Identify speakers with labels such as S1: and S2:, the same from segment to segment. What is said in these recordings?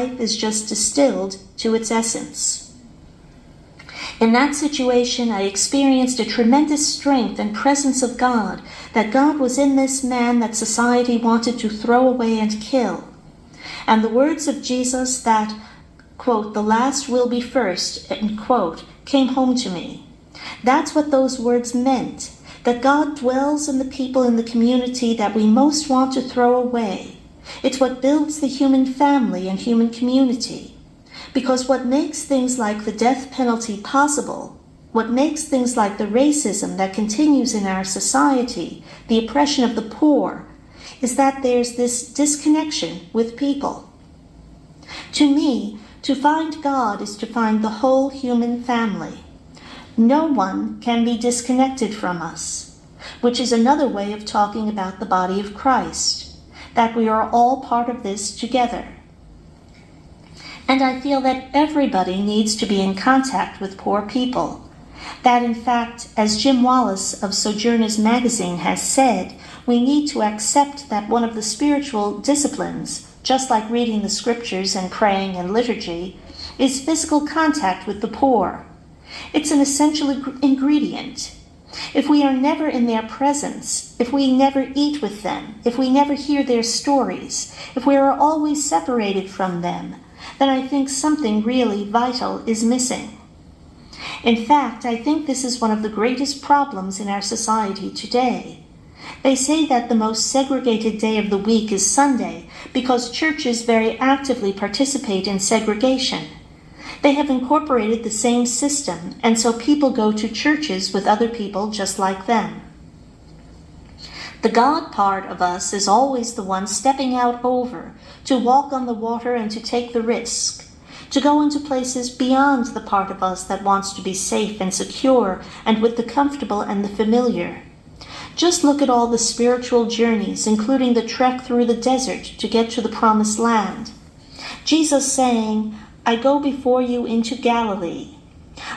S1: is just distilled to its essence. In that situation, I experienced a tremendous strength and presence of God, that God was in this man that society wanted to throw away and kill. And the words of Jesus that, quote, "the last will be first," end quote, came home to me. That's what those words meant, that God dwells in the people in the community that we most want to throw away. It's what builds the human family and human community. Because what makes things like the death penalty possible, what makes things like the racism that continues in our society, the oppression of the poor, is that there's this disconnection with people. To me, to find God is to find the whole human family. No one can be disconnected from us, which is another way of talking about the body of Christ, that we are all part of this together. And I feel that everybody needs to be in contact with poor people. That in fact, as Jim Wallace of Sojourners Magazine has said, we need to accept that one of the spiritual disciplines, just like reading the scriptures and praying and liturgy, is physical contact with the poor. It's an essential ingredient. If we are never in their presence, if we never eat with them, if we never hear their stories, if we are always separated from them, then I think something really vital is missing. In fact, I think this is one of the greatest problems in our society today. They say that the most segregated day of the week is Sunday because churches very actively participate in segregation. They have incorporated the same system, and so people go to churches with other people just like them. The God part of us is always the one stepping out over, to walk on the water and to take the risk, to go into places beyond the part of us that wants to be safe and secure and with the comfortable and the familiar. Just look at all the spiritual journeys, including the trek through the desert to get to the promised land. Jesus saying, "I go before you into Galilee."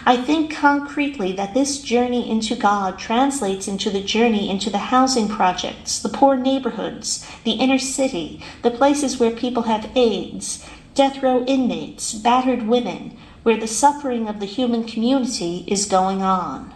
S1: I think concretely that this journey into God translates into the journey into the housing projects, the poor neighborhoods, the inner city, the places where people have AIDS, death row inmates, battered women, where the suffering of the human community is going on.